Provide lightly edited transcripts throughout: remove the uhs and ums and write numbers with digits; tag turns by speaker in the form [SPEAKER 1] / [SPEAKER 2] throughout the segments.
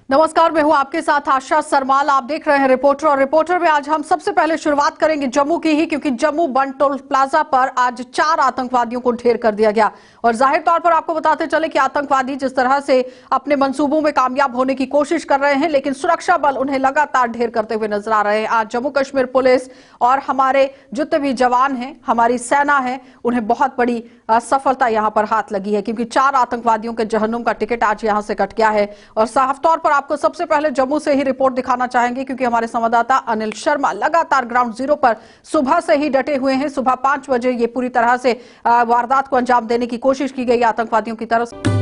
[SPEAKER 1] नमस्कार, मैं हूं आपके साथ आशा सरमाल। आप देख रहे हैं रिपोर्टर। और रिपोर्टर में आज हम सबसे पहले शुरुआत करेंगे जम्मू की ही, क्योंकि जम्मू बंद टोल प्लाजा पर आज 4 आतंकवादियों को ढेर कर दिया गया। और जाहिर तौर पर आपको बताते चले कि आतंकवादी जिस तरह से अपने मंसूबों में कामयाब होने की कोशिश कर रहे हैं, लेकिन सुरक्षा बल उन्हें लगातार ढेर करते हुए नजर आ रहे हैं। आज जम्मू कश्मीर पुलिस और हमारे जितने भी जवान हैं, हमारी सेना है, उन्हें बहुत बड़ी सफलता यहां पर हाथ लगी है, क्योंकि 4 आतंकवादियों के जहन्नुम का टिकट आज यहां से कट गया है। और साफ तौर पर आपको सबसे पहले जम्मू से ही रिपोर्ट दिखाना चाहेंगे, क्योंकि हमारे संवाददाता अनिल शर्मा लगातार ग्राउंड जीरो पर सुबह से ही डटे हुए हैं। सुबह 5 बजे ये पूरी तरह से वारदात को अंजाम देने की कोशिश की गई आतंकवादियों की तरफ से।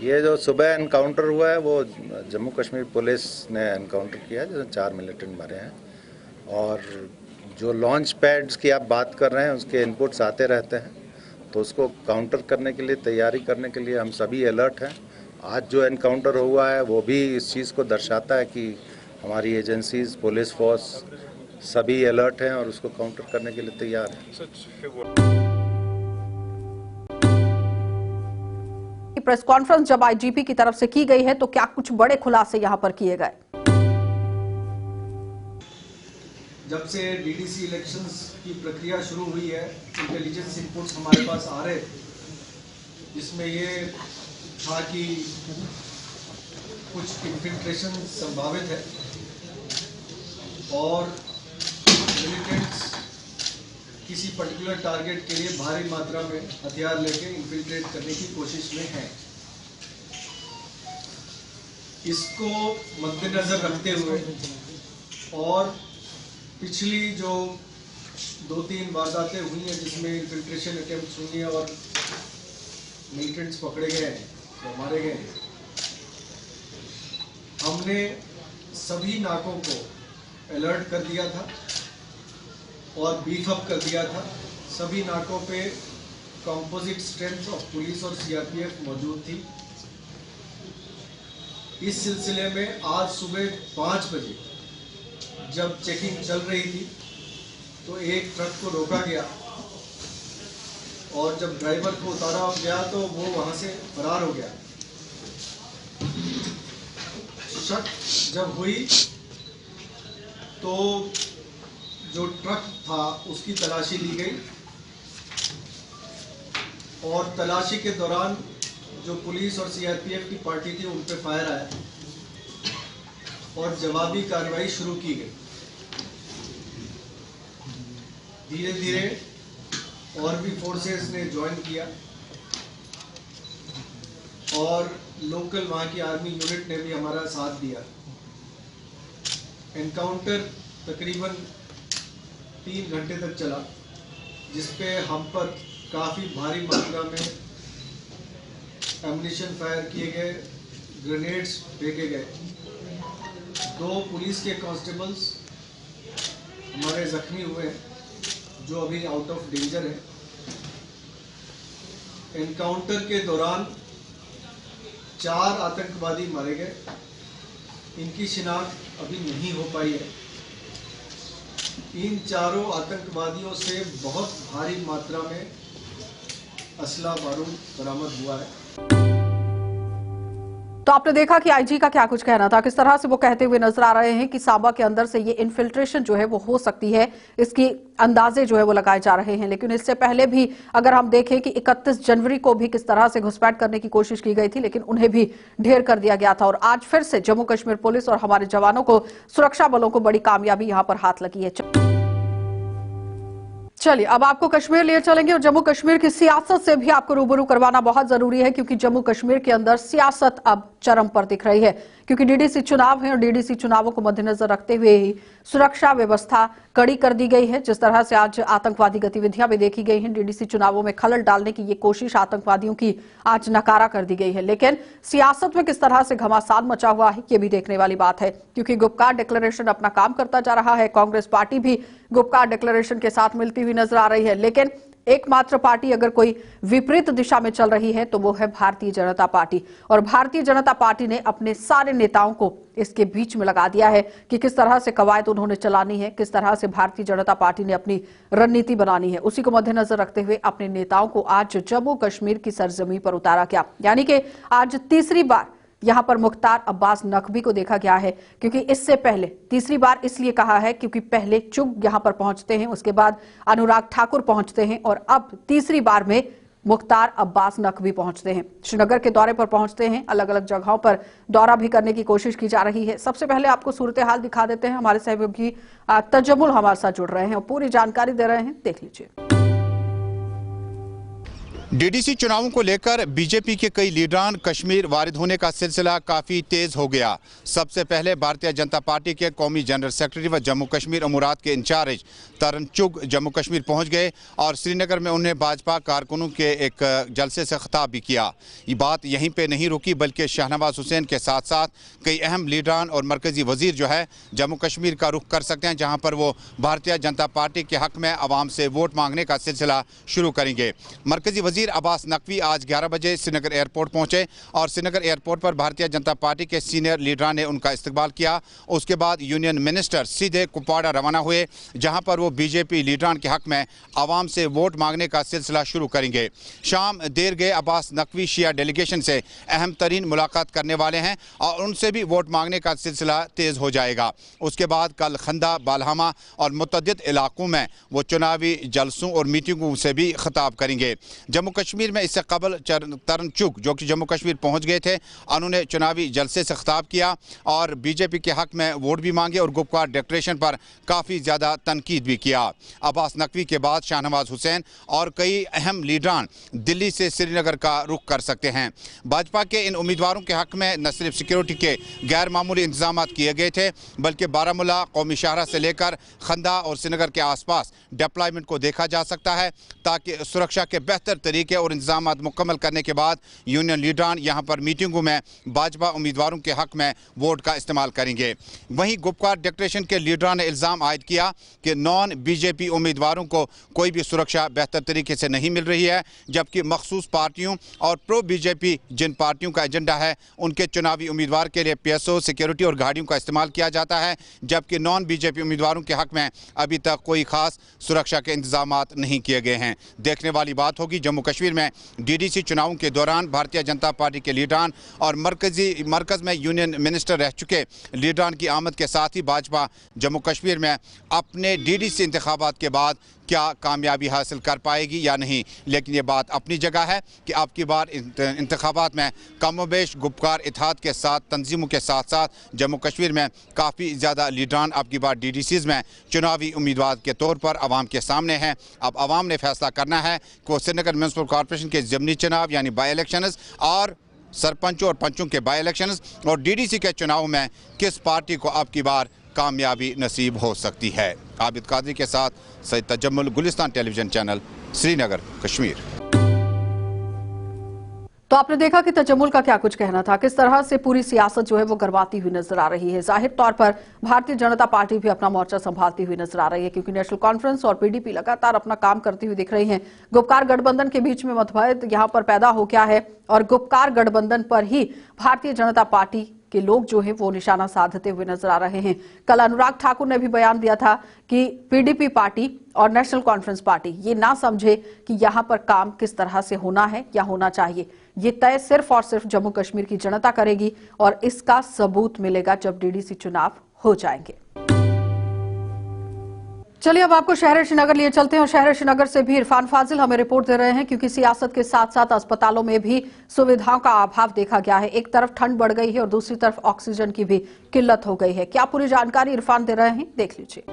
[SPEAKER 2] ये जो सुबह एनकाउंटर हुआ है वो जम्मू कश्मीर पुलिस ने एनकाउंटर किया है, जिसमें 4 मिलिटेंट मरे हैं। और जो लॉन्च पैड्स की आप बात कर रहे हैं उसके इनपुट्स आते रहते हैं, तो उसको काउंटर करने के लिए, तैयारी करने के लिए हम सभी अलर्ट हैं। आज जो एनकाउंटर हुआ है वो भी इस चीज़ को दर्शाता है कि हमारी एजेंसीज, पुलिस फोर्स सभी अलर्ट हैं और उसको काउंटर करने के लिए तैयार हैं।
[SPEAKER 1] प्रेस कॉन्फ्रेंस जब आईजीपी की तरफ से की गई है, तो क्या कुछ बड़े खुलासे यहां पर किए गए?
[SPEAKER 3] जब से डीडीसी इलेक्शंस की प्रक्रिया शुरू हुई है, इंटेलिजेंस इनपुट्स हमारे पास आ रहे थे, जिसमें ये था कि कुछ इन्फिल्ट्रेशन संभावित है और मिलिटेंट्स किसी पर्टिकुलर टारगेट के लिए भारी मात्रा में हथियार लेके इन्फिल्ट्रेट करने की कोशिश में हैं। इसको मद्देनजर रखते हुए और पिछली जो 2-3 वारदातें हुई हैं जिसमें इन्फिल्ट्रेशन अटेम्प्ट्स हुई हैं और मिलिटेंट्स पकड़े गए हैं या मारे गए हैं, हमने सभी नाकों को अलर्ट कर दिया था और बीफ अप कर दिया था। सभी नाकों पे कंपोजिट स्ट्रेंथ ऑफ पुलिस और सीआरपीएफ मौजूद थी। इस सिलसिले में आज सुबह 5 बजे जब चेकिंग चल रही थी तो एक ट्रक को रोका गया और जब ड्राइवर को उतारा गया तो वो वहां से फरार हो गया। शक जब हुई तो जो ट्रक था उसकी तलाशी ली गई और तलाशी के दौरान जो पुलिस और सीआरपीएफ की पार्टी थी उन पे फायर आया और जवाबी कार्रवाई शुरू की गई। धीरे धीरे और भी फोर्सेस ने ज्वाइन किया और लोकल वहां की आर्मी यूनिट ने भी हमारा साथ दिया। एनकाउंटर तकरीबन 3 घंटे तक चला, जिसपे हम पर काफ़ी भारी मात्रा में एम्युनिशन फायर किए गए, ग्रेनेड्स फेंके गए। 2 पुलिस के कांस्टेबल्स हमारे जख्मी हुए हैं जो अभी आउट ऑफ डेंजर है। एनकाउंटर के दौरान 4 आतंकवादी मारे गए। इनकी शिनाख्त अभी नहीं हो पाई है। इन चारों आतंकवादियों से बहुत भारी मात्रा में असला बारूद बरामद हुआ है।
[SPEAKER 1] तो आपने देखा कि आईजी का क्या कुछ कहना था, किस तरह से वो कहते हुए नजर आ रहे हैं कि सांबा के अंदर से ये इन्फिल्ट्रेशन जो है वो हो सकती है, इसकी अंदाजे जो है वो लगाए जा रहे हैं। लेकिन इससे पहले भी अगर हम देखें कि 31 जनवरी को भी किस तरह से घुसपैठ करने की कोशिश की गई थी, लेकिन उन्हें भी ढेर कर दिया गया था। और आज फिर से जम्मू कश्मीर पुलिस और हमारे जवानों को, सुरक्षा बलों को बड़ी कामयाबी यहां पर हाथ लगी है। चलिए अब आपको कश्मीर लिए चलेंगे और जम्मू कश्मीर की सियासत से भी आपको रूबरू करवाना बहुत जरूरी है, क्योंकि जम्मू कश्मीर के अंदर सियासत अब चरम पर दिख रही है। क्योंकि डीडीसी चुनाव है और डीडीसी चुनावों को मद्देनजर रखते हुए ही सुरक्षा व्यवस्था कड़ी कर दी गई है। जिस तरह से आज आतंकवादी गतिविधियां भी देखी गई हैं, डीडीसी चुनावों में खलल डालने की ये कोशिश आतंकवादियों की आज नकारा कर दी गई है। लेकिन सियासत में किस तरह से घमासान मचा हुआ है, ये भी देखने वाली बात है। क्योंकि गुपकार डिक्लेरेशन अपना काम करता जा रहा है, कांग्रेस पार्टी भी गुपकार डिक्लेरेशन के साथ मिलती हुई नजर आ रही है। लेकिन एकमात्र पार्टी अगर कोई विपरीत दिशा में चल रही है तो वो है भारतीय जनता पार्टी। और भारतीय जनता पार्टी ने अपने सारे नेताओं को इसके बीच में लगा दिया है कि किस तरह से कवायद उन्होंने चलानी है, किस तरह से भारतीय जनता पार्टी ने अपनी रणनीति बनानी है। उसी को मद्देनजर रखते हुए अपने नेताओं को आज जम्मू कश्मीर की सरजमीं पर उतारा गया। यानी कि आज तीसरी बार यहां पर मुख्तार अब्बास नकवी को देखा गया है। क्योंकि इससे पहले तीसरी बार इसलिए कहा है क्योंकि पहले चुग यहां पर पहुंचते हैं, उसके बाद अनुराग ठाकुर पहुंचते हैं और अब तीसरी बार में मुख्तार अब्बास नकवी पहुंचते हैं। श्रीनगर के दौरे पर पहुंचते हैं, अलग अलग जगहों पर दौरा भी करने की कोशिश की जा रही है। सबसे पहले आपको सूरत हाल दिखा देते हैं, हमारे सहयोगी तजम्मुल हमारे साथ जुड़ रहे हैं और पूरी जानकारी दे रहे हैं, देख लीजिए।
[SPEAKER 4] डीडीसी चुनावों को लेकर बीजेपी के कई लीडरान कश्मीर वारिद होने का सिलसिला काफ़ी तेज़ हो गया। सबसे पहले भारतीय जनता पार्टी के कौमी जनरल सेक्रेटरी व जम्मू कश्मीर अमूरात के इंचार्ज तरन चुग जम्मू कश्मीर पहुंच गए और श्रीनगर में उन्हें भाजपा कारकुनों के एक जलसे से खिताब भी किया। ये बात यहीं पे नहीं रुकी, बल्कि शाहनवाज हुसैन के साथ साथ कई अहम लीडरान और मरकज़ी वज़ीर जो है जम्मू कश्मीर का रुख कर सकते हैं, जहाँ पर वो भारतीय जनता पार्टी के हक़ में आवाम से वोट मांगने का सिलसिला शुरू करेंगे। मरकज़ी वज़ीर अब्बास नकवी आज 11 बजे श्रीनगर एयरपोर्ट पहुंचे और श्रीनगर एयरपोर्ट पर भारतीय जनता पार्टी के सीनियर लीडरान ने उनका इस्तकबाल किया। उसके बाद यूनियन मिनिस्टर सीधे कुपवाड़ा रवाना हुए, जहां पर वो बीजेपी लीडरान के हक में आवाम से वोट मांगने का सिलसिला शुरू करेंगे। शाम देर गए अब्बास नकवी शिया डेलीगेशन से अहम तरीन मुलाकात करने वाले हैं और उनसे भी वोट मांगने का सिलसिला तेज़ हो जाएगा। उसके बाद कल खंदा, बालहमा और मुतअद्दिद इलाकों में वो चुनावी जलसों और मीटिंगों से भी खिताब करेंगे। जम्मू कश्मीर में इससे कबल तरन चुग जो कि जम्मू कश्मीर पहुंच गए थे, उन्होंने चुनावी जलसे से खिताब किया और बीजेपी के हक में वोट भी मांगे और गुपकार डिक्लेरेशन पर काफ़ी ज़्यादा तनकीद भी किया। अब्बास नकवी के बाद शाहनवाज हुसैन और कई अहम लीडरान दिल्ली से श्रीनगर का रुख कर सकते हैं। भाजपा के इन उम्मीदवारों के हक में न सिर्फ सिक्योरिटी के गैर मामूली इंतजाम किए गए थे, बल्कि बारामूला, कौमी शाहरा से लेकर खंदा और श्रीनगर के आसपास डिप्लॉयमेंट को देखा जा सकता है, ताकि सुरक्षा के बेहतर तरीके और इंतजाम मुकम्मल करने के बाद यूनियन लीडरान यहाँ पर मीटिंगों में भाजपा उम्मीदवारों के हक में वोट का इस्तेमाल करेंगे। वहीं गुपकार डिक्लेरेशन के लीडरान ने इल्ज़ाम आयद किया कि नॉन बीजेपी उम्मीदवारों को कोई भी सुरक्षा बेहतर तरीके से नहीं मिल रही है, जबकि मखसूस पार्टियों और प्रो बीजेपी जिन पार्टियों का एजेंडा है उनके चुनावी उम्मीदवार के लिए PSO, सिक्योरिटी और गाड़ियों का इस्तेमाल किया जाता है, जबकि नॉन बीजेपी उम्मीदवारों के हक में अभी तक कोई खास सुरक्षा के इंतजाम नहीं किए गए हैं। देखने वाली बात होगी जम्मू कश्मीर में डीडीसी चुनावों के दौरान भारतीय जनता पार्टी के लीडरान और मरकज़ में यूनियन मिनिस्टर रह चुके लीडरान की आमद के साथ ही भाजपा जम्मू कश्मीर में अपने डीडीसी इंतखाबात के बाद क्या कामयाबी हासिल कर पाएगी या नहीं। लेकिन ये बात अपनी जगह है कि अब की बार इंतखाबात में कमोबेश गुपकार इत्तेहाद के साथ तंजीमों के साथ साथ जम्मू कश्मीर में काफ़ी ज़्यादा लीडरान अब की बार डीडीसीज़ में चुनावी उम्मीदवार के तौर पर आवाम के सामने हैं। अब आवाम ने फैसला करना है कि वो श्रीनगर म्यूनसिपल कॉरपोरेशन के ज़मीनी चुनाव यानी बाई इलेक्शंस और सरपंचों और पंचों के बाई इलेक्शंस और डीडीसी के चुनाव में किस पार्टी को अब की बार कामयाबी नसीब हो सकती है। आबिद कादरी के साथ सैयद तजम्मुल, गुलिस्तान टेलीविजन चैनल, श्रीनगर, कश्मीर।
[SPEAKER 1] तो आपने देखा कि तजम्मुल का क्या कुछ कहना था, किस तरह से पूरी सियासत जो है वो गरमाती हुई नजर आ रही है। जाहिर तौर पर भारतीय जनता पार्टी भी अपना मोर्चा संभालती हुई नजर आ रही है, क्योंकि नेशनल कॉन्फ्रेंस और PDP लगातार अपना काम करती हुई दिख रही हैं। गुपकार गठबंधन के बीच में मतभेद यहां पर पैदा हो गया है और गुपकार गठबंधन पर ही भारतीय जनता पार्टी कि लोग जो है वो निशाना साधते हुए नजर आ रहे हैं। कल अनुराग ठाकुर ने भी बयान दिया था कि पीडीपी पार्टी और नेशनल कॉन्फ्रेंस पार्टी ये ना समझे कि यहां पर काम किस तरह से होना है या होना चाहिए। ये तय सिर्फ और सिर्फ जम्मू कश्मीर की जनता करेगी और इसका सबूत मिलेगा जब डीडीसी चुनाव हो जाएंगे। चलिए अब आपको शहर श्रीनगर लिए चलते हैं और शहर श्रीनगर से भी इरफान फाजिल हमें रिपोर्ट दे रहे हैं, क्योंकि सियासत के साथ साथ अस्पतालों में भी सुविधाओं का अभाव देखा गया है। एक तरफ ठंड बढ़ गई है और दूसरी तरफ ऑक्सीजन की भी किल्लत हो गई है। क्या पूरी जानकारी इरफान दे रहे हैं, देख लीजिए।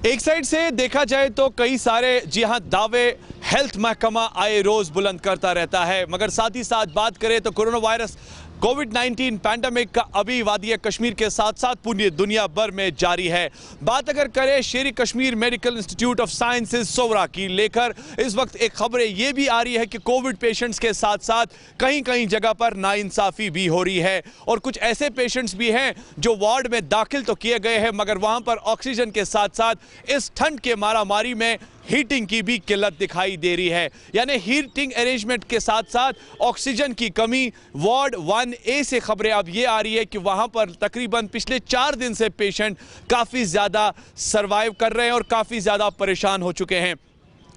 [SPEAKER 5] एक साइड से देखा जाए तो कई सारे जी हां दावे हेल्थ महकमा आए रोज बुलंद करता रहता है, मगर साथ ही साथ बात करें तो कोरोना वायरस कोविड-19 पैंडेमिक का अभी वादी कश्मीर के साथ साथ पूरी दुनिया भर में जारी है। बात अगर करें Sher Kashmir medical institute of sciences Soura की लेकर, इस वक्त एक खबरें ये भी आ रही है कि कोविड पेशेंट्स के साथ साथ कहीं कहीं जगह पर नाइंसाफी भी हो रही है और कुछ ऐसे पेशेंट्स भी हैं जो वार्ड में दाखिल तो किए गए हैं मगर वहां पर ऑक्सीजन के साथ साथ इस ठंड के मारामारी में हीटिंग की भी किल्लत दिखाई दे रही है। यानी हीटिंग अरेंजमेंट के साथ साथ ऑक्सीजन की कमी। वार्ड 1A से खबरें अब ये आ रही है कि वहां पर तकरीबन पिछले 4 दिन से पेशेंट काफ़ी ज़्यादा सर्वाइव कर रहे हैं और काफ़ी ज़्यादा परेशान हो चुके हैं।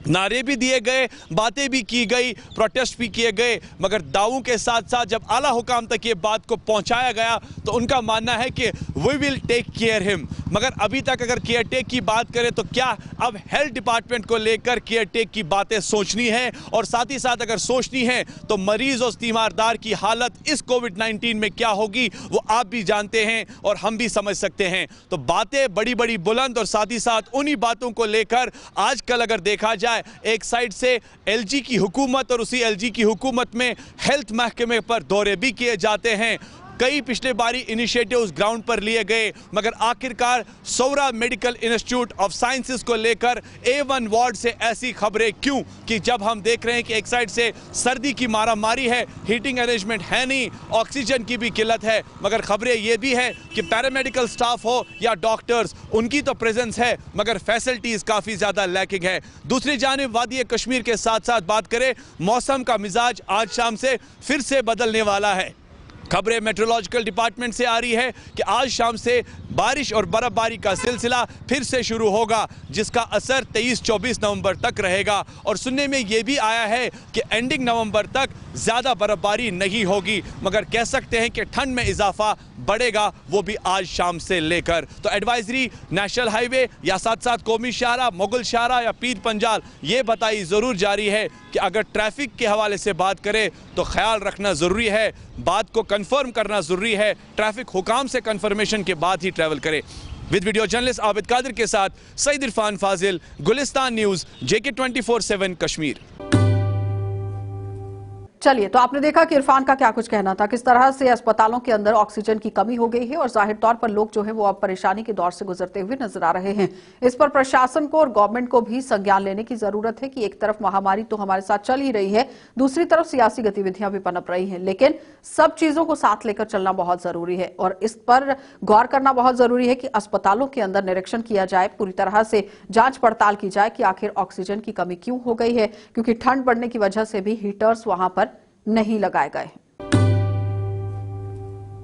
[SPEAKER 5] नारे भी दिए गए, बातें भी की गई, प्रोटेस्ट भी किए गए, मगर दावों के साथ साथ जब आला हुकाम तक ये बात को पहुंचाया गया तो उनका मानना है कि we will take care him. मगर अभी तक अगर केयर टेक की बात करें तो क्या अब हेल्थ डिपार्टमेंट को लेकर केयर टेक की बातें सोचनी है, और साथ ही साथ अगर सोचनी है तो मरीज और तीमारदार की हालत इस कोविड-19 में क्या होगी वो आप भी जानते हैं और हम भी समझ सकते हैं। तो बातें बड़ी बड़ी बुलंद और साथ ही साथ उन्हीं बातों को लेकर आजकल अगर देखा जाए, एक साइड से एलजी की हुकूमत और उसी एलजी की हुकूमत में हेल्थ महकमे पर दौरे भी किए जाते हैं। कई पिछले बारी इनिशिएटिव्स ग्राउंड पर लिए गए, मगर आखिरकार सोवरा मेडिकल इंस्टीट्यूट ऑफ साइंसेज को लेकर A1 वार्ड से ऐसी खबरें क्यों कि जब हम देख रहे हैं कि एक साइड से सर्दी की मारामारी है, हीटिंग अरेंजमेंट है नहीं, ऑक्सीजन की भी किल्लत है, मगर खबरें ये भी है कि पैरामेडिकल स्टाफ हो या डॉक्टर्स उनकी तो प्रेजेंस है मगर फैसिलिटीज काफ़ी ज़्यादा लैकिंग है। दूसरी जानिब वादी कश्मीर के साथ साथ बात करें, मौसम का मिजाज आज शाम से फिर से बदलने वाला है। खबरें मेट्रोलॉजिकल डिपार्टमेंट से आ रही है कि आज शाम से बारिश और बर्फबारी का सिलसिला फिर से शुरू होगा, जिसका असर 23-24 नवंबर तक रहेगा। और सुनने में ये भी आया है कि एंडिंग नवंबर तक ज़्यादा बर्फबारी नहीं होगी, मगर कह सकते हैं कि ठंड में इजाफा बढ़ेगा, वो भी आज शाम से लेकर। तो एडवाइजरी नेशनल हाईवे या साथ साथ कौमी शाहरा, मुगल शाहरा या पीर पंजाल ये बताई ज़रूर जारी है कि अगर ट्रैफिक के हवाले से बात करें तो ख्याल रखना ज़रूरी है, बात को कंफर्म करना ज़रूरी है, ट्रैफिक हुकाम से कंफर्मेशन के बाद ही ट्रैवल करें। With video journalist Abid Qadir के साथ सईद इरफान फाजिल, गुलिस्तान न्यूज़, JK 24/7 कश्मीर।
[SPEAKER 1] चलिए, तो आपने देखा कि इरफान का क्या कुछ कहना था, किस तरह से अस्पतालों के अंदर ऑक्सीजन की कमी हो गई है और जाहिर तौर पर लोग जो है वो अब परेशानी के दौर से गुजरते हुए नजर आ रहे हैं। इस पर प्रशासन को और गवर्नमेंट को भी संज्ञान लेने की जरूरत है कि एक तरफ महामारी तो हमारे साथ चल ही रही है, दूसरी तरफ सियासी गतिविधियां भी पनप रही हैं, लेकिन सब चीजों को साथ लेकर चलना बहुत जरूरी है और इस पर गौर करना बहुत जरूरी है कि अस्पतालों के अंदर निरीक्षण किया जाए, पूरी तरह से जांच पड़ताल की जाए कि आखिर ऑक्सीजन की कमी क्यों हो गई है, क्योंकि ठंड बढ़ने की वजह से भी हीटर्स वहां पर नहीं लगाए गए।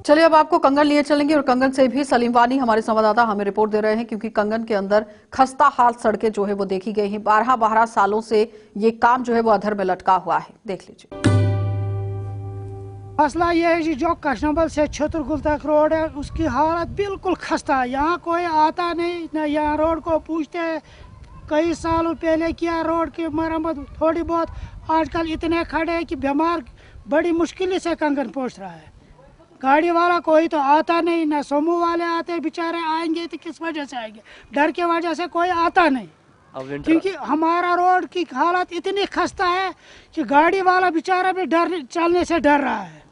[SPEAKER 1] चलिए अब आपको कंगन लिए चलेंगे और कंगन से भी सलीम वानी हमारे संवाददाता हमें रिपोर्ट दे रहे हैं, क्योंकि कंगन के अंदर खस्ता हाल सड़कें जो है वो देखी गई हैं। 12 सालों से ये काम जो है वो अधर में लटका हुआ है, देख लीजिए।
[SPEAKER 6] मसला यह है जो कशनबल से छतरगुल तक रोड है उसकी हालत बिल्कुल खस्ता है। यहाँ कोई आता नहीं, न यहाँ रोड को पूछते हैं। कई सालों पहले किया रोड की मरम्मत थोड़ी बहुत, आजकल इतने खड़े हैं कि बीमार बड़ी मुश्किल से कंगन पहुँच रहा है। गाड़ी वाला कोई तो आता नहीं, ना समूह वाले आते, बेचारे आएंगे तो किस वजह से आएंगे, डर के वजह से कोई आता नहीं, क्योंकि हमारा रोड की हालत इतनी खस्ता है कि गाड़ी वाला बेचारा भी डर चलने से डर रहा है।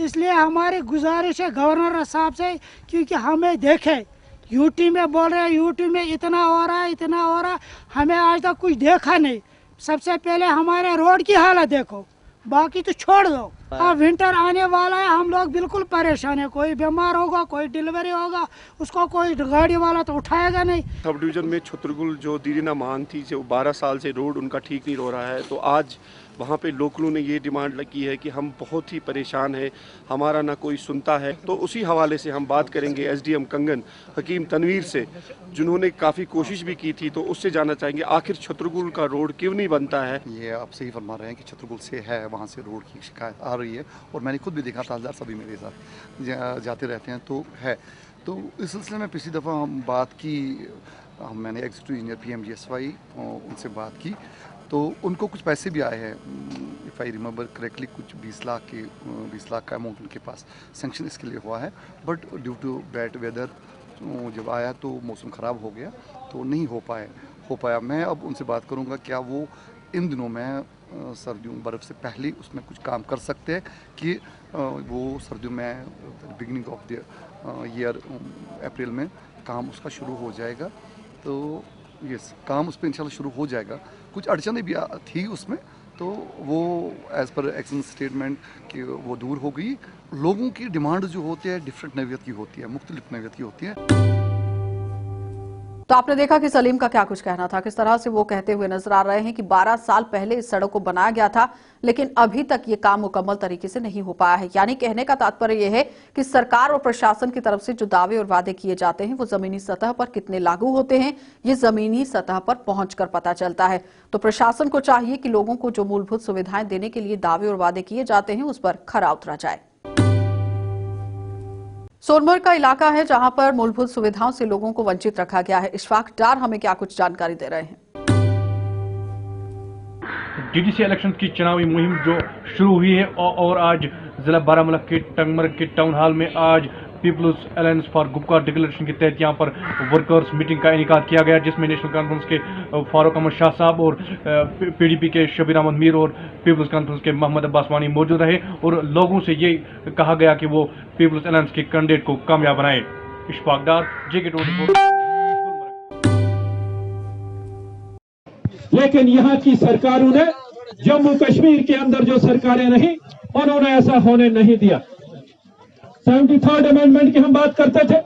[SPEAKER 6] इसलिए हमारी गुजारिश है गवर्नर साहब से, क्योंकि हमें देखे यूटी में बोल रहे हैं यूटी में इतना हो रहा है, इतना हो रहा है, हमें आज तक कुछ देखा नहीं। सबसे पहले हमारे रोड की हालत देखो, बाकी तो छोड़ दो। अब विंटर आने वाला है, हम लोग बिल्कुल परेशान है। कोई बीमार होगा, कोई डिलीवरी होगा, उसको कोई गाड़ी वाला तो उठाएगा नहीं।
[SPEAKER 7] सब डिवीज़न में छतरगुल जो दीरीना मान थी, जो 12 साल से रोड उनका ठीक नहीं हो रहा है, तो आज वहाँ पे लोकलों ने ये डिमांड की है कि हम बहुत ही परेशान हैं, हमारा ना कोई सुनता है। तो उसी हवाले से हम बात करेंगे एसडीएम कंगन हकीम तनवीर से, जिन्होंने काफ़ी कोशिश भी की थी। तो उससे जानना चाहेंगे आखिर छतरपुर का रोड क्यों नहीं बनता है।
[SPEAKER 8] ये आप सही फरमा रहे हैं कि छतरपुर से है, वहाँ से रोड की शिकायत आ रही है और मैंने खुद भी देखा, तहसीलदार सभी मेरे साथ जाते रहते हैं तो है। तो इस सिलसिले में पिछली दफ़ा हम बात की, मैंने एग्जीक्यूटिव इंजीनियर PMGSY उनसे बात की तो उनको कुछ पैसे भी आए हैं, इफ़ आई रिमेंबर करेक्टली, कुछ 20 लाख का अमाउंट उनके पास सेंक्शन इसके लिए हुआ है। But due to bad weather जब आया तो मौसम ख़राब हो गया तो नहीं हो पाया। मैं अब उनसे बात करूँगा क्या वो इन दिनों में सर्दियों बर्फ़ से पहले उसमें कुछ काम कर सकते हैं कि वो सर्दियों में बिगिनिंग ऑफ द ईयर अप्रैल में काम उसका शुरू हो जाएगा। तो ये काम उस पर इंशाल्लाह शुरू हो जाएगा। कुछ अड़चनें भी थी उसमें, तो वो एज़ पर एक्शन स्टेटमेंट कि वो दूर हो गई। लोगों की डिमांड जो होती है डिफरेंट नौइयत की होती है, मुख्तलिफ नौइयत की होती है।
[SPEAKER 1] तो आपने देखा कि सलीम का क्या कुछ कहना था, किस तरह से वो कहते हुए नजर आ रहे हैं कि 12 साल पहले इस सड़क को बनाया गया था लेकिन अभी तक ये काम मुकम्मल तरीके से नहीं हो पाया है। यानी कहने का तात्पर्य यह है कि सरकार और प्रशासन की तरफ से जो दावे और वादे किए जाते हैं वो जमीनी सतह पर कितने लागू होते हैं, ये जमीनी सतह पर पहुंचकर पता चलता है। तो प्रशासन को चाहिए कि लोगों को जो मूलभूत सुविधाएं देने के लिए दावे और वादे किए जाते हैं उस पर खरा उतरा जाए। सोनमर्ग का इलाका है जहां पर मूलभूत सुविधाओं से लोगों को वंचित रखा गया है। इशफाक डार हमें क्या कुछ जानकारी दे रहे हैं।
[SPEAKER 9] DDC इलेक्शन की चुनावी मुहिम जो शुरू हुई है और आज जिला बारामूला के टंगमर्ग के टाउन हॉल में आज people's alliance for Gupkar declaration के तहत यहाँ पर वर्कर्स मीटिंग का इनेकाद किया गया, जिसमें नेशनल कॉन्फ्रेंस के फारूक अहमद शाह साहब और PDP के शबीर अहमद मीर और पीपल्स कॉन्फ्रेंस के मोहम्मद अब्बास वानी मौजूद रहे और लोगों से ये कहा गया कि वो पीपल्स अलायंस के कैंडिडेट को कामयाब बनाए। इशफाक डार, JK24।
[SPEAKER 10] लेकिन यहाँ की सरकारों ने, जम्मू कश्मीर के अंदर जो सरकारें रही, उन्होंने ऐसा होने नहीं दिया। 73rd अमेंडमेंट की हम बात करते थे,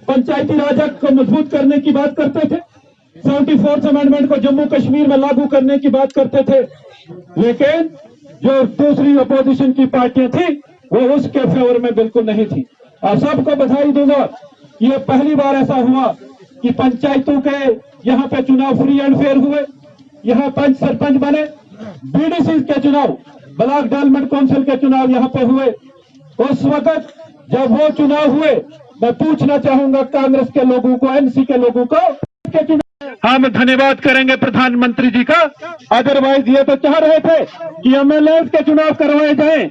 [SPEAKER 10] पंचायती राज को मजबूत करने की बात करते थे, 74th अमेंडमेंट को जम्मू कश्मीर में लागू करने की बात करते थे, लेकिन जो दूसरी अपोजिशन की पार्टियां थी वो उसके फेवर में बिल्कुल नहीं थी। और सबको बधाई दूंगा, ये पहली बार ऐसा हुआ कि पंचायतों के यहाँ पे चुनाव फ्री एंड फेयर हुए, यहाँ पंच सरपंच बने, BDC के चुनाव, ब्लॉक डेवलपमेंट काउंसिल के चुनाव यहाँ पे हुए। उस वक्त जब वो चुनाव हुए, मैं पूछना चाहूंगा कांग्रेस के लोगों को, NC के लोगों को, हम धन्यवाद करेंगे प्रधानमंत्री जी का। अदरवाइज ये तो चाह रहे थे कि MLA के चुनाव करवाए जाएं।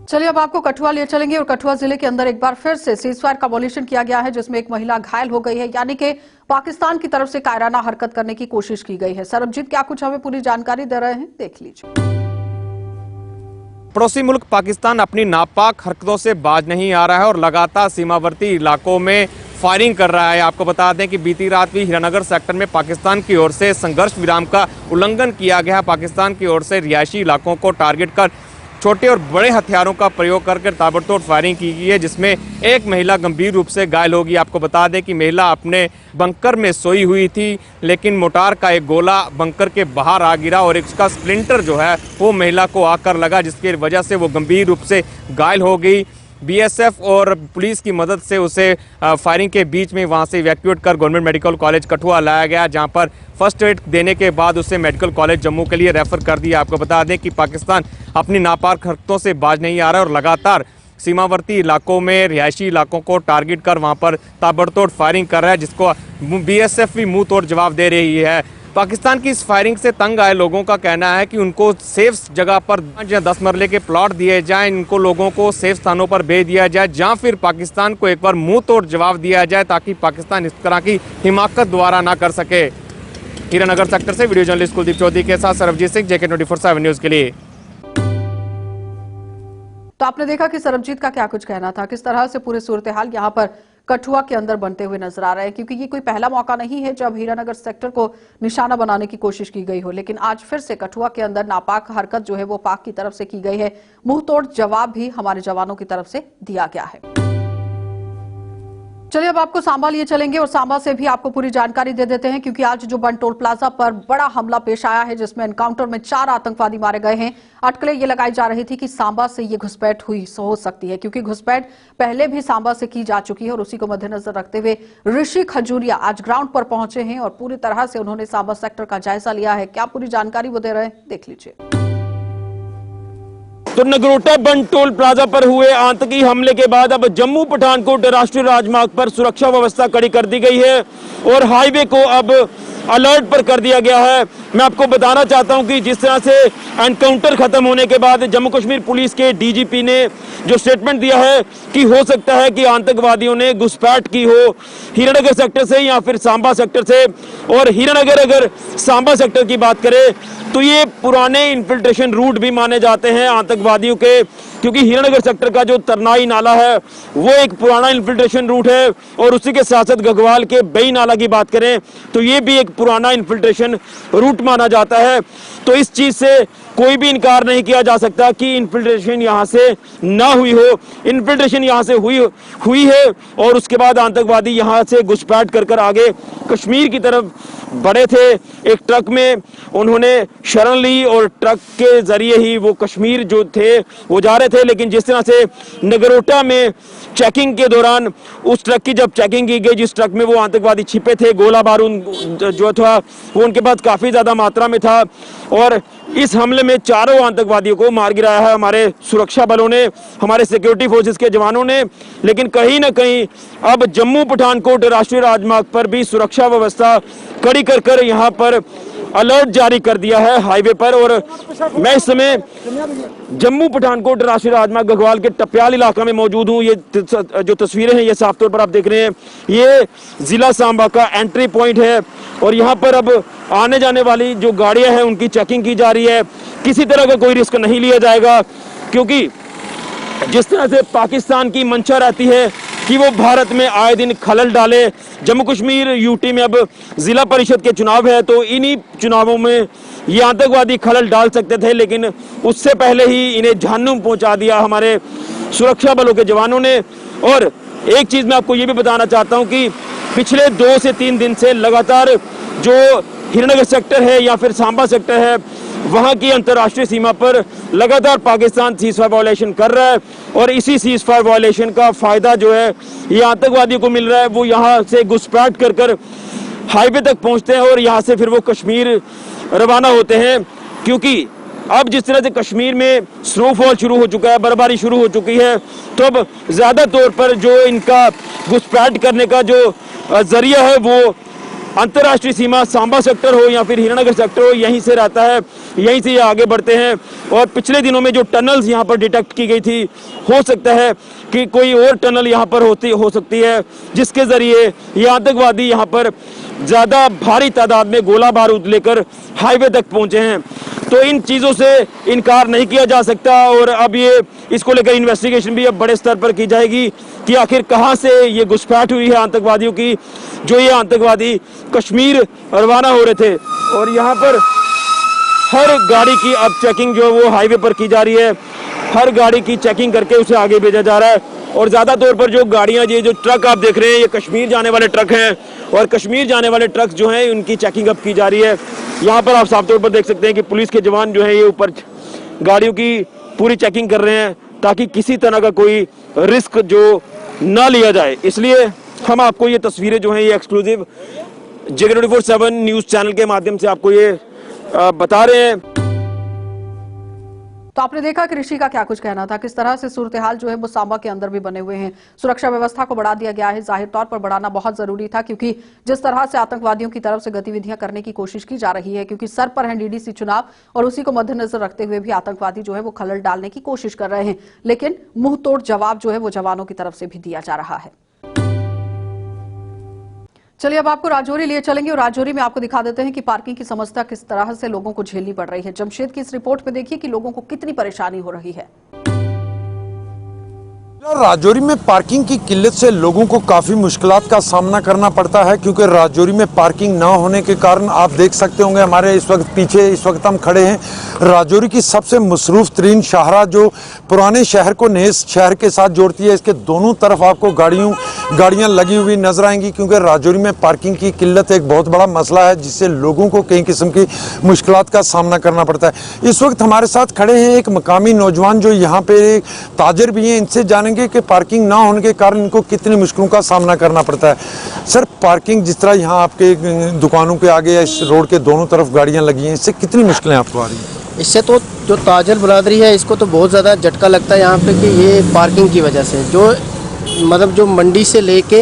[SPEAKER 1] चलिए अब आपको कठुआ ले चलेंगे और कठुआ जिले के अंदर एक बार फिर से सीजफायर का अबॉलिशन किया गया है, जिसमें एक महिला घायल हो गई है। यानी कि पाकिस्तान की तरफ से कायराना हरकत करने की कोशिश की गई है। सरबजीत क्या कुछ हमें पूरी जानकारी दे रहे हैं, देख लीजिए।
[SPEAKER 11] पड़ोसी मुल्क पाकिस्तान अपनी नापाक हरकतों से बाज नहीं आ रहा है और लगातार सीमावर्ती इलाकों में फायरिंग कर रहा है। आपको बता दें कि बीती रात भी हीरानगर सेक्टर में पाकिस्तान की ओर से संघर्ष विराम का उल्लंघन किया गया। पाकिस्तान की ओर से रिहायशी इलाकों को टारगेट कर छोटे और बड़े हथियारों का प्रयोग करके ताबड़तोड़ फायरिंग की गई है, जिसमें एक महिला गंभीर रूप से घायल होगी। आपको बता दें कि महिला अपने बंकर में सोई हुई थी, लेकिन मोटार का एक गोला बंकर के बाहर आ गिरा और उसका स्प्लिंटर जो है वो महिला को आकर लगा, जिसकी वजह से वो गंभीर रूप से घायल हो गई। BSF और पुलिस की मदद से उसे फायरिंग के बीच में वहां से इवैक्यूएट कर गवर्नमेंट मेडिकल कॉलेज कठुआ लाया गया, जहां पर फर्स्ट एड देने के बाद उसे मेडिकल कॉलेज जम्मू के लिए रेफर कर दिया। आपको बता दें कि पाकिस्तान अपनी नापाक हरकतों से बाज नहीं आ रहा है और लगातार सीमावर्ती इलाकों में रिहायशी इलाकों को टारगेट कर वहां पर ताबड़तोड़ फायरिंग कर रहा है, जिसको BSF भी मुंह तोड़ जवाब दे रही है। पाकिस्तान की इस फायरिंग से तंग आए लोगों का कहना है कि उनको सेफ जगह पर 10 मरले के प्लॉट दिए जाएं, इनको लोगों को सेफ स्थानों पर भेज दिया जाए, या फिर पाकिस्तान को एक बार मुंह तोड़ जवाब दिया जाए ताकि पाकिस्तान इस तरह की हिमाकत दोबारा ना कर सके। हीरानगर सेक्टर से वीडियो जर्नलिस्ट कुलदीप चौधरी के साथ सरबजीत सिंह, JK24 न्यूज के लिए।
[SPEAKER 1] तो आपने देखा कि सरबजीत का क्या कुछ कहना था, किस तरह से पूरे सूरत हाल यहाँ पर कठुआ के अंदर बनते हुए नजर आ रहे हैं, क्योंकि ये कोई पहला मौका नहीं है जब हीरानगर सेक्टर को निशाना बनाने की कोशिश की गई हो, लेकिन आज फिर से कठुआ के अंदर नापाक हरकत जो है वो पाक की तरफ से की गई है। मुंह तोड़ जवाब भी हमारे जवानों की तरफ से दिया गया है। चलिए अब आपको सांबा लिए चलेंगे और सांबा से भी आपको पूरी जानकारी दे देते हैं, क्योंकि आज जो बन टोल प्लाजा पर बड़ा हमला पेश आया है, जिसमें एनकाउंटर में 4 आतंकवादी मारे गए हैं। अटकलें ये लगाई जा रही थी कि सांबा से ये घुसपैठ हो सकती है, क्योंकि घुसपैठ पहले भी सांबा से की जा चुकी है और उसी को मद्देनजर रखते हुए ऋषि खजूरिया आज ग्राउंड पर पहुंचे हैं और पूरी तरह से उन्होंने सांबा सेक्टर का जायजा लिया है। क्या पूरी जानकारी वो दे रहे हैं, देख लीजिए।
[SPEAKER 12] तो नगरोटा बन टोल प्लाजा पर हुए आतंकी हमले के बाद अब जम्मू पठानकोट राष्ट्रीय राजमार्ग पर सुरक्षा व्यवस्था कड़ी कर दी गई है और हाईवे को अब अलर्ट पर कर दिया गया है। मैं आपको बताना चाहता हूं कि जिस तरह से एनकाउंटर खत्म होने के बाद जम्मू कश्मीर पुलिस के डीजीपी ने जो स्टेटमेंट दिया है कि हो सकता है कि आतंकवादियों ने घुसपैठ की हो हीरानगर सेक्टर से या फिर सांबा सेक्टर से। और हीरानगर अगर सांबा सेक्टर की बात करें तो ये पुराने इन्फिल्ट्रेशन रूट भी माने जाते हैं आतंकवादियों के, क्योंकि हीरानगर सेक्टर का जो तरनाई नाला है वो एक पुराना इन्फिल्ट्रेशन रूट है और उसी के साथ साथ गगवाल के बेई नाला की बात करें तो ये भी एक पुराना इन्फिल्ट्रेशन रूट माना जाता है। तो इस चीज से कोई भी इनकार नहीं किया जा सकता कि इन्फिल्ट्रेशन यहाँ से ना हुई हो। इन्फिल्ट्रेशन यहाँ से हुई है और उसके बाद आतंकवादी यहाँ से घुसपैठ कर आगे कश्मीर की तरफ बढ़े थे। एक ट्रक में उन्होंने शरण ली और ट्रक के जरिए ही वो कश्मीर जो थे वो जा रहे थे। लेकिन जिस तरह से नगरोटा में चेकिंग के दौरान उस ट्रक की जब चेकिंग की गई जिस ट्रक में वो आतंकवादी छिपे थे, गोला बारूद जो था वो उनके पास काफी ज्यादा मात्रा में था और इस हमले में 4 आतंकवादियों को मार गिराया है हमारे सुरक्षा बलों ने, हमारे सिक्योरिटी फोर्सेस के जवानों ने। लेकिन कहीं ना कहीं अब जम्मू पठानकोट राष्ट्रीय राजमार्ग पर भी सुरक्षा व्यवस्था कड़ी कर यहाँ पर अलर्ट जारी कर दिया है हाईवे पर। और मैं इस समय जम्मू पठानकोट राष्ट्रीय राजमार्ग गगवाल के टप्याल इलाका में मौजूद हूँ। ये जो तस्वीरें हैं ये साफ तौर पर आप देख रहे हैं, ये जिला सांबा का एंट्री पॉइंट है और यहाँ पर अब आने जाने वाली जो गाड़ियां हैं उनकी चेकिंग की जा रही है। किसी तरह का कोई रिस्क नहीं लिया जाएगा, क्योंकि जिस तरह से पाकिस्तान की मंशा रहती है कि वो भारत में आए दिन खलल डाले। जम्मू कश्मीर यूटी में अब जिला परिषद के चुनाव है तो इन्हीं चुनावों में ये आतंकवादी खलल डाल सकते थे, लेकिन उससे पहले ही इन्हें जहन्नुम पहुंचा दिया हमारे सुरक्षा बलों के जवानों ने। और एक चीज मैं आपको ये भी बताना चाहता हूं कि पिछले 2 से 3 दिन से लगातार जो हीरानगर सेक्टर है या फिर सांबा सेक्टर है वहां की अंतर्राष्ट्रीय सीमा पर लगातार पाकिस्तान सीजफायर वायलेशन कर रहा है और इसी सीजफायर वायलेशन का फायदा जो है ये आतंकवादियों को मिल रहा है। वो यहाँ से घुसपैठ कर हाईवे तक पहुंचते हैं और यहाँ से फिर वो कश्मीर रवाना होते हैं, क्योंकि अब जिस तरह से कश्मीर में स्नोफॉल शुरू हो चुका है, बर्फबारी शुरू हो चुकी है, तो अब ज्यादा तौर पर जो इनका घुसपैठ करने का जो जरिया है वो अंतर्राष्ट्रीय सीमा सांबा सेक्टर हो या फिर हीरानगर सेक्टर हो यहीं से रहता है, यहीं से ये आगे बढ़ते हैं। और पिछले दिनों में जो टनल्स यहाँ पर डिटेक्ट की गई थी, हो सकता है कि कोई और टनल यहाँ पर हो सकती है जिसके जरिए ये आतंकवादी यहाँ पर ज्यादा भारी तादाद में गोला बारूद लेकर हाईवे तक पहुंचे हैं। तो इन चीजों से इनकार नहीं किया जा सकता और अब ये इसको लेकर इन्वेस्टिगेशन भी अब बड़े स्तर पर की जाएगी कि आखिर कहां से ये घुसपैठ हुई है आतंकवादियों की, जो ये आतंकवादी कश्मीर रवाना हो रहे थे। और यहाँ पर हर गाड़ी की अब चेकिंग जो वो हाईवे पर की जा रही है, हर गाड़ी की चेकिंग करके उसे आगे भेजा जा रहा है। और ज्यादा तौर पर जो गाड़ियां ये जो ट्रक आप देख रहे हैं ये कश्मीर जाने वाले ट्रक हैं और कश्मीर जाने वाले ट्रक जो हैं उनकी चेकिंग अब की जा रही है। यहाँ पर आप साफ तौर पर देख सकते हैं कि पुलिस के जवान जो है ये ऊपर गाड़ियों की पूरी चेकिंग कर रहे हैं ताकि किसी तरह का कोई रिस्क जो ना लिया जाए। इसलिए हम आपको ये तस्वीरें जो हैं ये एक्सक्लूसिव जगह 24/7 न्यूज चैनल के माध्यम से आपको ये बता रहे हैं।
[SPEAKER 1] तो आपने देखा कि ऋषि का क्या कुछ कहना था, किस तरह से सूरत हाल जो है वो सांबा के अंदर भी बने हुए हैं। सुरक्षा व्यवस्था को बढ़ा दिया गया है, जाहिर तौर पर बढ़ाना बहुत जरूरी था, क्योंकि जिस तरह से आतंकवादियों की तरफ से गतिविधियां करने की कोशिश की जा रही है, क्योंकि सर पर है डीडीसी चुनाव और उसी को मद्देनजर रखते हुए भी आतंकवादी जो है वो खलल डालने की कोशिश कर रहे हैं। लेकिन मुंह तोड़ जवाब जो है वो जवानों की तरफ से भी दिया जा रहा है। चलिए अब आपको राजौरी लिए चलेंगे और राजौरी में आपको दिखा देते हैं कि पार्किंग की समस्या किस तरह से लोगों को झेलनी पड़ रही है। जमशेद की इस रिपोर्ट में देखिए कि लोगों को कितनी परेशानी हो रही है।
[SPEAKER 13] राजौरी में पार्किंग की किल्लत से लोगों को काफ़ी मुश्किलात का सामना करना पड़ता है, क्योंकि राजौरी में पार्किंग ना होने के कारण आप देख सकते होंगे हमारे इस वक्त पीछे इस वक्त हम खड़े हैं राजौरी की सबसे मसरूफ तरीन शाहराह जो पुराने शहर को नए शहर के साथ जोड़ती है। इसके दोनों तरफ आपको गाड़ियों गाड़ियां लगी हुई नजर आएंगी, क्योंकि राजौरी में पार्किंग की किल्लत एक बहुत बड़ा मसला है जिससे लोगों को कई किस्म की मुश्किलात का सामना करना पड़ता है। इस वक्त हमारे साथ खड़े हैं एक मकामी नौजवान जो यहाँ पे ताजर भी हैं। इनसे जानेंगे कि पार्किंग ना होने के कारण इनको कितनी मुश्किलों का सामना करना पड़ता है। सर, पार्किंग जिस तरह यहाँ आपके दुकानों के आगे या इस रोड के दोनों तरफ गाड़ियाँ लगी हैं, इससे कितनी मुश्किलें आपको आ रही हैं?
[SPEAKER 14] इससे तो जो ताजर बरादरी है इसको तो बहुत ज़्यादा झटका लगता है यहाँ पे कि ये पार्किंग की वजह से जो मंडी से लेके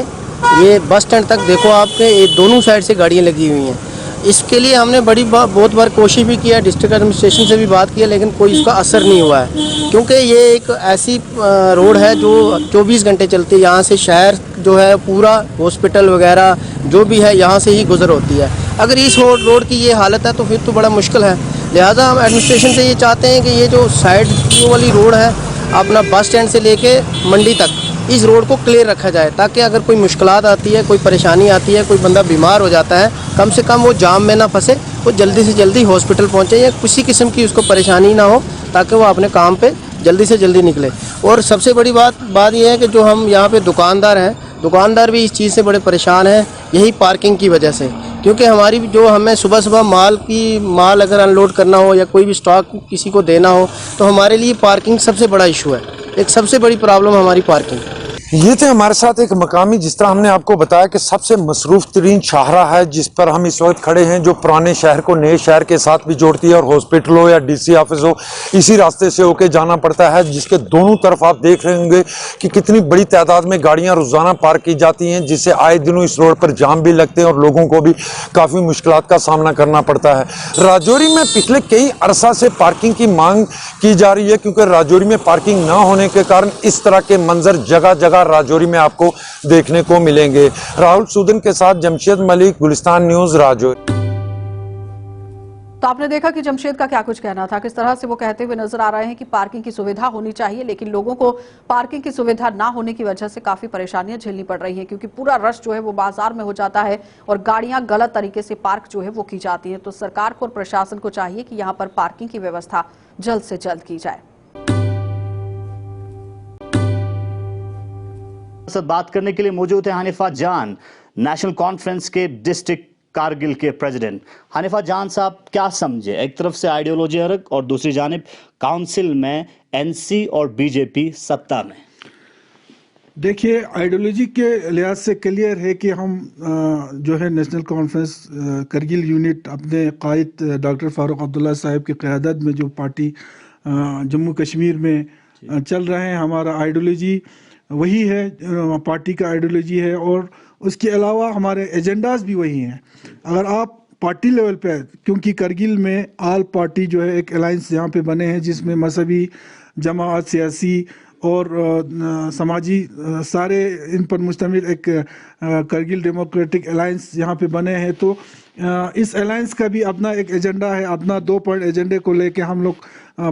[SPEAKER 14] ये बस स्टैंड तक देखो आपके ये दोनों साइड से गाड़ियाँ लगी हुई हैं। इसके लिए हमने बहुत बार कोशिश भी किया, डिस्ट्रिक्ट एडमिनिस्ट्रेशन से भी बात किया, लेकिन कोई इसका असर नहीं हुआ है, क्योंकि ये एक ऐसी रोड है जो 24 घंटे चलती है। यहाँ से शहर जो है पूरा हॉस्पिटल वगैरह जो भी है यहाँ से ही गुजर होती है। अगर इस रोड की ये हालत है तो फिर तो बड़ा मुश्किल है। लिहाजा हम एडमिनिस्ट्रेशन से ये चाहते हैं कि ये जो साइड वाली रोड है अपना बस स्टैंड से लेके मंडी तक, इस रोड को क्लियर रखा जाए, ताकि अगर कोई मुश्किलात आती है, कोई परेशानी आती है, कोई बंदा बीमार हो जाता है, कम से कम वो जाम में ना फंसे, वो जल्दी से जल्दी हॉस्पिटल पहुंचे या किसी किस्म की उसको परेशानी ना हो, ताकि वो अपने काम पे जल्दी से जल्दी निकले। और सबसे बड़ी बात यह है कि जो हम यहाँ पे दुकानदार हैं, दुकानदार भी इस चीज़ से बड़े परेशान हैं, यही पार्किंग की वजह से, क्योंकि हमारी जो हमें सुबह माल अगर अनलोड करना हो या कोई भी स्टॉक किसी को देना हो तो हमारे लिए पार्किंग सबसे बड़ा इशू है। एक सबसे बड़ी प्रॉब्लम हमारी पार्किंग।
[SPEAKER 13] ये थे हमारे साथ एक मकामी, जिस तरह हमने आपको बताया कि सबसे मसरूफ तरीन शाहरा है जिस पर हम इस वक्त खड़े हैं, जो पुराने शहर को नए शहर के साथ भी जोड़ती है, और हॉस्पिटल हो या डीसी ऑफिस हो इसी रास्ते से होके जाना पड़ता है, जिसके दोनों तरफ आप देख रहे होंगे कि कितनी बड़ी तादाद में गाड़ियां रोजाना पार्क की जाती हैं, जिससे आए दिनों इस रोड पर जाम भी लगते हैं और लोगों को भी काफ़ी मुश्किलात का सामना करना पड़ता है। राजौरी में पिछले कई अरसा से पार्किंग की मांग की जा रही है, क्योंकि राजौरी में पार्किंग ना होने के कारण इस तरह के मंजर जगह जगह राजौरी में आपको देखने को मिलेंगे। राहुल सूदन के साथ जमशेद मलिक, गुलिस्तान न्यूज, राजौरी।
[SPEAKER 1] तो आपने देखा कि जमशेद का क्या कुछ कहना था, किस तरह से वो कहते हुए नजर आ रहे हैं कि पार्किंग की सुविधा होनी चाहिए, लेकिन लोगों को पार्किंग की सुविधा ना होने की वजह से काफी परेशानियां झेलनी पड़ रही हैं, क्योंकि पूरा रश जो है वो बाजार में हो जाता है और गाड़ियां गलत तरीके से पार्क जो है वो की जाती है। तो सरकार को और प्रशासन को चाहिए कि यहाँ पर पार्किंग की व्यवस्था जल्द से जल्द की जाए।
[SPEAKER 15] बात करने के लिए मौजूद है हनीफा जान, नेशनल कॉन्फ्रेंस के डिस्ट्रिक्ट कारगिल के प्रेसिडेंट। हनीफा जान साहब, क्या समझे, एक तरफ से आइडियोलॉजी अलग और दूसरी जानिब काउंसिल में एनसी और बीजेपी सत्ता में?
[SPEAKER 16] देखिए, आइडियोलॉजी के लिहाज से क्लियर है कि हम जो है नेशनल कॉन्फ्रेंस करगिल यूनिट अपने कायद डॉक्टर फारूक अब्दुल्ला साहब की क़यादत में जो पार्टी जम्मू कश्मीर में चल रहे हैं, हमारा आइडियोलॉजी वही है, पार्टी का आइडियोलॉजी है, और उसके अलावा हमारे एजेंडाज भी वही हैं। अगर आप पार्टी लेवल पे, क्योंकि करगिल में आल पार्टी जो है एक अलायंस यहाँ पे बने हैं जिसमें मजहबी जमात, सियासी और समाजी सारे इन पर मुश्तमिल एक करगिल डेमोक्रेटिक अलायंस यहाँ पे बने हैं। तो इस अलायंस का भी अपना एक एजेंडा है, अपना 2 पॉइंट एजेंडे को लेके हम लोग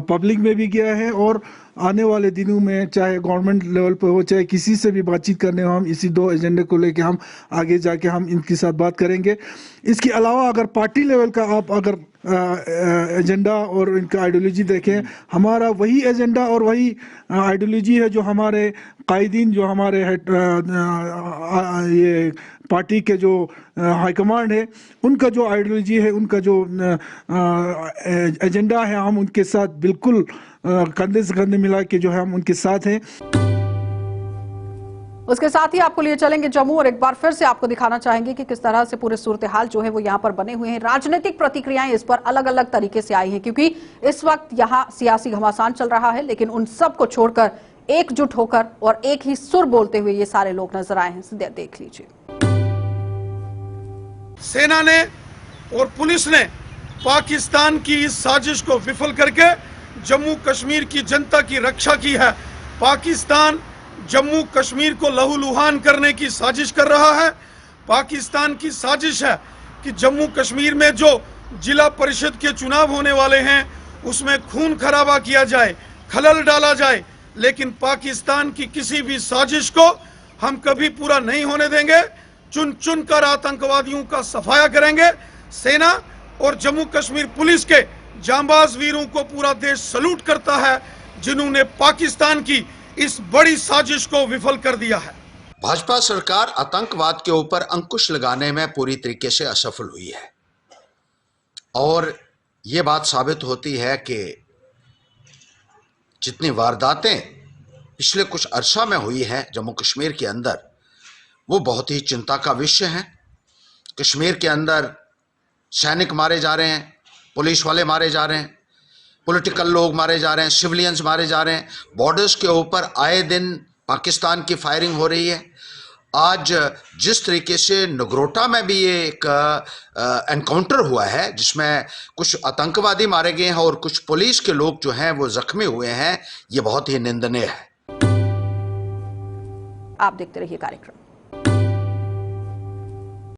[SPEAKER 16] पब्लिक में भी गया है, और आने वाले दिनों में चाहे गवर्नमेंट लेवल पर हो चाहे किसी से भी बातचीत करने हो, हम इसी 2 एजेंडे को लेके हम आगे जाके हम इनके साथ बात करेंगे। इसके अलावा अगर पार्टी लेवल का आप अगर एजेंडा और इनका आइडियोलॉजी देखें, हमारा वही एजेंडा और वही आइडियोलॉजी है जो हमारे कायदीन, जो हमारे ये पार्टी के जो हाईकमांड है, उनका जो आइडियोलॉजी है, उनका जो एजेंडा है, हम उनके साथ बिल्कुल कंधे से कंधे मिला के जो है हम उनके साथ हैं।
[SPEAKER 1] उसके साथ ही आपको लिए चलेंगे जम्मू, और एक बार फिर से आपको दिखाना चाहेंगे कि किस तरह से पूरे सूरत हाल जो है वो यहाँ पर बने हुए हैं। राजनीतिक प्रतिक्रियाएं इस पर अलग अलग तरीके से आई हैं, क्योंकि इस वक्त यहाँ सियासी घमासान चल रहा है, लेकिन उन सब को छोड़कर एकजुट होकर और एक ही सुर बोलते हुए ये सारे लोग नजर आए हैं। देख लीजिए।
[SPEAKER 17] सेना ने और पुलिस ने पाकिस्तान की इस साजिश को विफल करके जम्मू कश्मीर की जनता की रक्षा की है। पाकिस्तान जम्मू कश्मीर को लहूलुहान करने की साजिश कर रहा है। पाकिस्तान की साजिश है कि जम्मू कश्मीर में जो जिला परिषद के चुनाव होने वाले हैं उसमें खून खराबा किया जाए, खलल डाला जाए, लेकिन पाकिस्तान की किसी भी साजिश को हम कभी पूरा नहीं होने देंगे। चुन चुन कर आतंकवादियों का सफाया करेंगे। सेना और जम्मू कश्मीर पुलिस के जांबाज वीरों को पूरा देश सलूट करता है, जिन्होंने पाकिस्तान की इस बड़ी साजिश को विफल कर दिया है।
[SPEAKER 18] भाजपा सरकार आतंकवाद के ऊपर अंकुश लगाने में पूरी तरीके से असफल हुई है और ये बात साबित होती है कि जितनी वारदातें पिछले कुछ अरसा में हुई हैं जम्मू कश्मीर के अंदर, वो बहुत ही चिंता का विषय है। कश्मीर के अंदर सैनिक मारे जा रहे हैं, पुलिस वाले मारे जा रहे हैं, पॉलिटिकल लोग मारे जा रहे हैं, सिविलियंस मारे जा रहे हैं। बॉर्डर्स के ऊपर आए दिन पाकिस्तान की फायरिंग हो रही है। आज जिस तरीके से नगरोटा में भी ये एक एनकाउंटर हुआ है जिसमें कुछ आतंकवादी मारे गए हैं और कुछ पुलिस के लोग जो हैं वो जख्मी हुए हैं, ये बहुत ही निंदनीय है।
[SPEAKER 1] आप देखते रहिए कार्यक्रम।